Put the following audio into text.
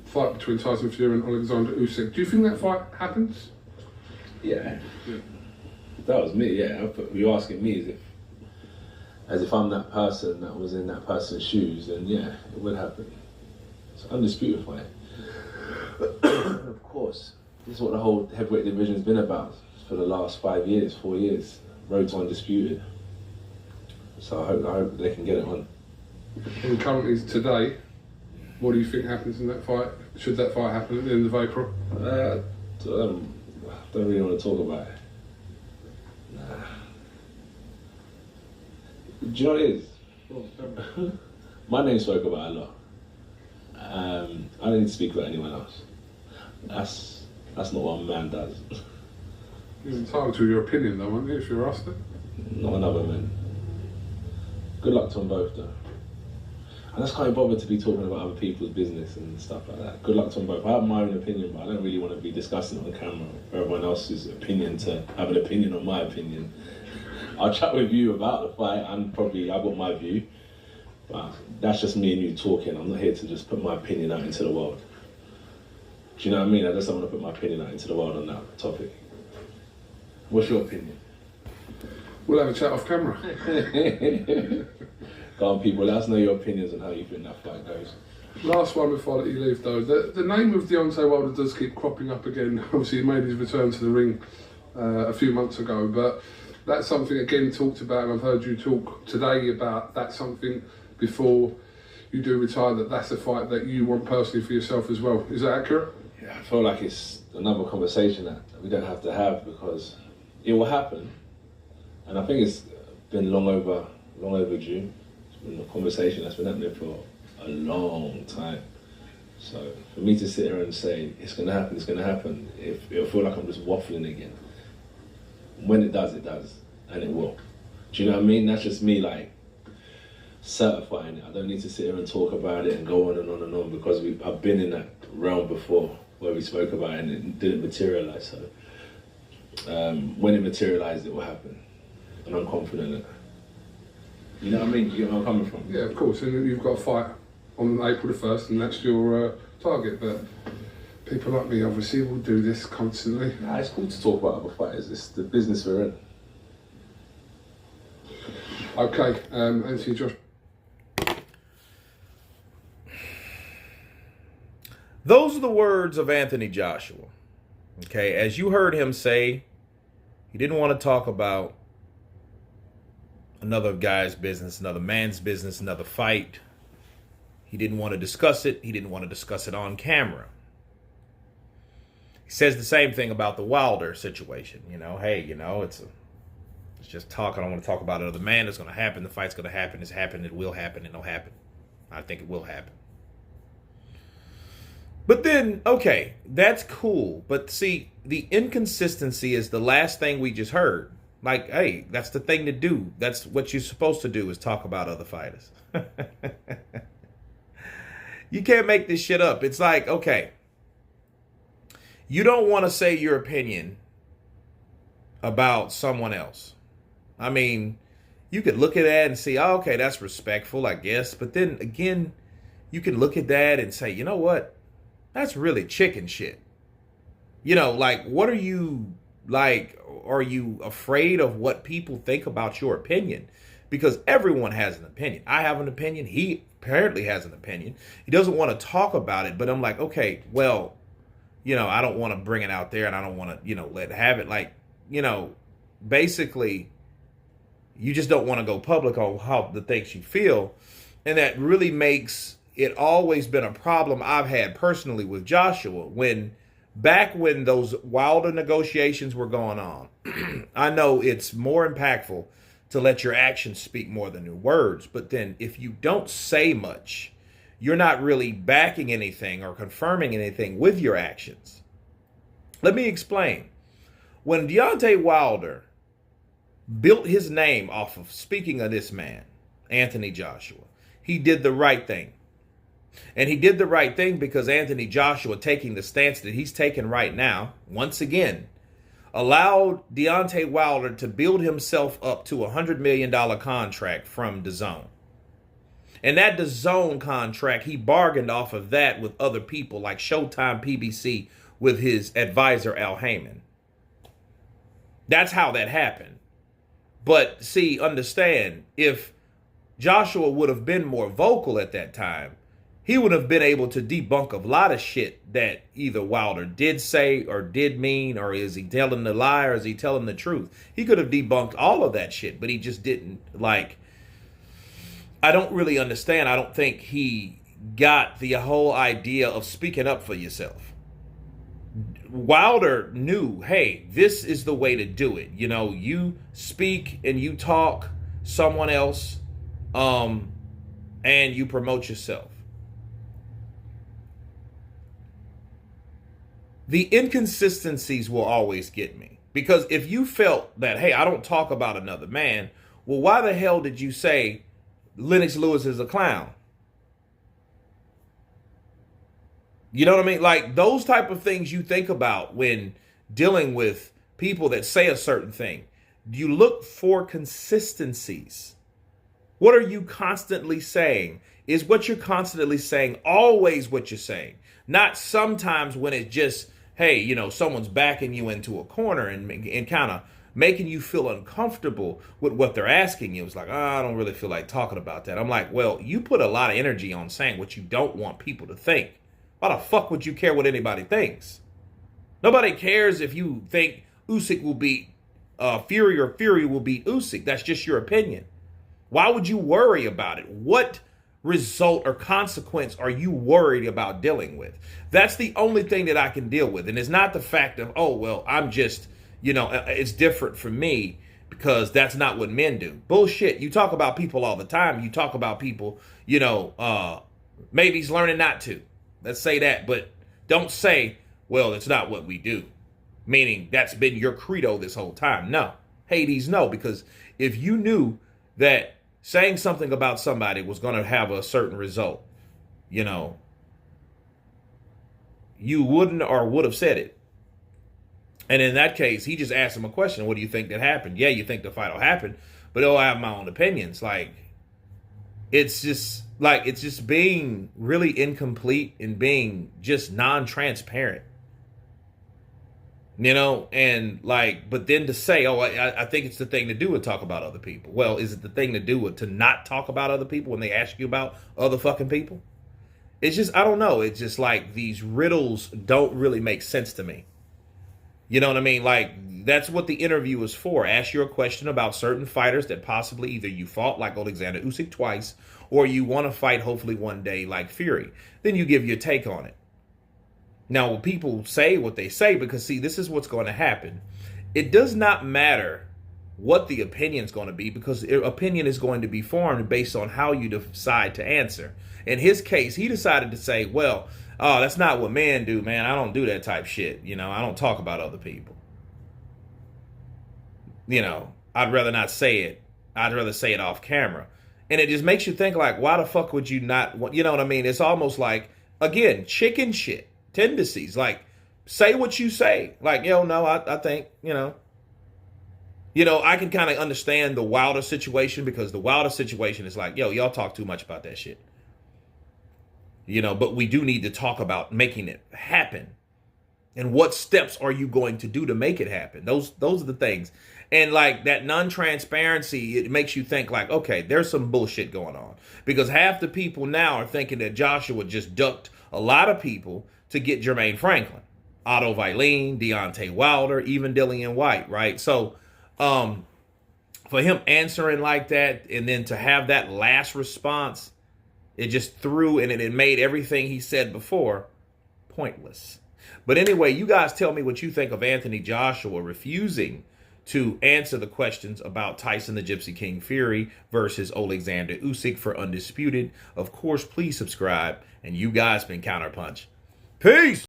Fight between Tyson Fury and Oleksandr Usyk. Do you think that fight happens? Yeah. If that was me, yeah. You're asking me as if I'm that person that was in that person's shoes, then yeah, it would happen. It's an undisputed fight. Of course, this is what the whole heavyweight division has been about for the last 5 years, 4 years. Road to undisputed. So I hope they can get it on. And currently today, what do you think happens in that fight? Should that fight happen at the end of April? I don't really want to talk about it. Nah. Do you know what it is? My name's spoke about a lot. I don't need to speak about anyone else. That's not what a man does. You're entitled to your opinion though, aren't you, if you're asked it? Not another man. Good luck to them both though. I just can't be bothered to be talking about other people's business and stuff like that. Good luck to them both. I have my own opinion, but I don't really want to be discussing it on camera for everyone else's opinion to have an opinion on my opinion. I'll chat with you about the fight and probably I've got my view, but that's just me and you talking. I'm not here to just put my opinion out into the world. Do you know what I mean? I just don't want to put my opinion out into the world on that topic. What's your opinion? We'll have a chat off camera. Go on, people, let us know your opinions on how you think that fight goes. Last one before I let you leave though. The name of Deontay Wilder does keep cropping up again. Obviously he made his return to the ring a few months ago, but that's something again talked about, and I've heard you talk today about that's something before you do retire, that's a fight that you want personally for yourself as well. Is that accurate? Yeah, I feel like it's another conversation that we don't have to have because it will happen. And I think it's been long overdue. It's been a conversation that's been happening for a long time. So for me to sit here and say, it's gonna happen, it'll feel like I'm just waffling again. When it does, and it will. Do you know what I mean? That's just me like certifying it. I don't need to sit here and talk about it and go on and on and on because I've been in that realm before where we spoke about it and it didn't materialize. So when it materialized, it will happen. And I'm confident in it. You know what I mean? You get where I'm coming from? Yeah, of course. And you've got a fight on April the 1st, and that's your target. But people like me, obviously, will do this constantly. Nah, it's cool to talk about other fighters. It's the business we're in. Okay, Anthony Josh. Those are the words of Anthony Joshua. Okay, as you heard him say, he didn't want to talk about another guy's business, another man's business, another fight. He didn't want to discuss it. He didn't want to discuss it on camera. He says the same thing about the Wilder situation. You know, hey, you know, it's just talk. I don't want to talk about another man. It's going to happen. The fight's going to happen. It's happened. It will happen. It'll happen. I think it will happen. But then, okay, that's cool. But see, the inconsistency is the last thing we just heard. Like, hey, that's the thing to do. That's what you're supposed to do is talk about other fighters. You can't make this shit up. It's like, okay, you don't want to say your opinion about someone else. I mean, you could look at that and see, oh, okay, that's respectful, I guess. But then again, you can look at that and say, you know what? That's really chicken shit. You know, like, what are you, like, are you afraid of what people think about your opinion? Because everyone has an opinion. I have an opinion. He apparently has an opinion. He doesn't want to talk about it, but I'm like, okay, well, you know, I don't want to bring it out there and I don't want to, you know, let have it. Like, you know, basically, you just don't want to go public on how the things you feel. And that really makes it always been a problem I've had personally with Joshua. Back when those Wilder negotiations were going on, I know it's more impactful to let your actions speak more than your words. But then if you don't say much, you're not really backing anything or confirming anything with your actions. Let me explain. When Deontay Wilder built his name off of speaking of this man, Anthony Joshua, he did the right thing. And he did the right thing because Anthony Joshua, taking the stance that he's taken right now, once again, allowed Deontay Wilder to build himself up to a $100 million contract from DAZN. And that DAZN contract, he bargained off of that with other people like Showtime, PBC, with his advisor, Al Heyman. That's how that happened. But see, understand, if Joshua would have been more vocal at that time, he would have been able to debunk a lot of shit that either Wilder did say or did mean, or is he telling the lie or is he telling the truth? He could have debunked all of that shit, but he just didn't. Like, I don't really understand. I don't think he got the whole idea of speaking up for yourself. Wilder knew, hey, this is the way to do it. You know, you speak and you talk someone else, and you promote yourself. The inconsistencies will always get me. Because if you felt that, hey, I don't talk about another man, well, why the hell did you say Lennox Lewis is a clown? You know what I mean? Like, those type of things you think about when dealing with people that say a certain thing. You look for consistencies. What are you constantly saying? Is what you're constantly saying always what you're saying? Not sometimes when it's just, hey, you know, someone's backing you into a corner and kind of making you feel uncomfortable with what they're asking you. It's like, oh, I don't really feel like talking about that. I'm like, well, you put a lot of energy on saying what you don't want people to think. Why the fuck would you care what anybody thinks? Nobody cares if you think Usyk will beat Fury or Fury will beat Usyk. That's just your opinion. Why would you worry about it? What result or consequence are you worried about dealing with? That's the only thing that I can deal with. And it's not the fact of, oh, well, I'm just, you know, it's different for me because that's not what men do. Bullshit. You talk about people all the time. You talk about people, you know, maybe he's learning not to. Let's say that. But don't say, well, it's not what we do. Meaning that's been your credo this whole time. No. Hades, no. Because if you knew that saying something about somebody was going to have a certain result, you know, you wouldn't or would have said it. And in that case, he just asked him a question. What do you think that happened? Yeah, you think the fight will happen, but I have my own opinions. Like, it's just being really incomplete and being just non-transparent. You know, and like, but then to say, oh, I think it's the thing to do to talk about other people. Well, is it the thing to do to not talk about other people when they ask you about other fucking people? It's just, I don't know. It's just like these riddles don't really make sense to me. You know what I mean? Like, that's what the interview is for. Ask you a question about certain fighters that possibly either you fought like Oleksandr Usyk twice, or you want to fight hopefully one day like Fury. Then you give your take on it. Now, people say what they say because, see, this is what's going to happen. It does not matter what the opinion is going to be because opinion is going to be formed based on how you decide to answer. In his case, he decided to say, well, oh, that's not what men do, man. I don't do that type shit. You know, I don't talk about other people. You know, I'd rather not say it. I'd rather say it off camera. And it just makes you think, like, why the fuck would you not want, you know what I mean? It's almost like, again, chicken shit. Tendencies, like, say what you say. Like, yo, no, I think, you know, I can kind of understand the Wilder situation because the Wilder situation is like, yo, y'all talk too much about that shit. You know, but we do need to talk about making it happen. And what steps are you going to do to make it happen? Those are the things. And like that non-transparency, it makes you think like, okay, there's some bullshit going on. Because half the people now are thinking that Joshua just ducked a lot of people to get Jermaine Franklin, Otto Vailene, Deontay Wilder, even Dillian White, right? So for him answering like that and then to have that last response, it just threw and it made everything he said before pointless. But anyway, you guys tell me what you think of Anthony Joshua refusing to answer the questions about Tyson the Gypsy King Fury versus Oleksandr Usyk for Undisputed. Of course, please subscribe. And you guys been Counterpunch. Peace!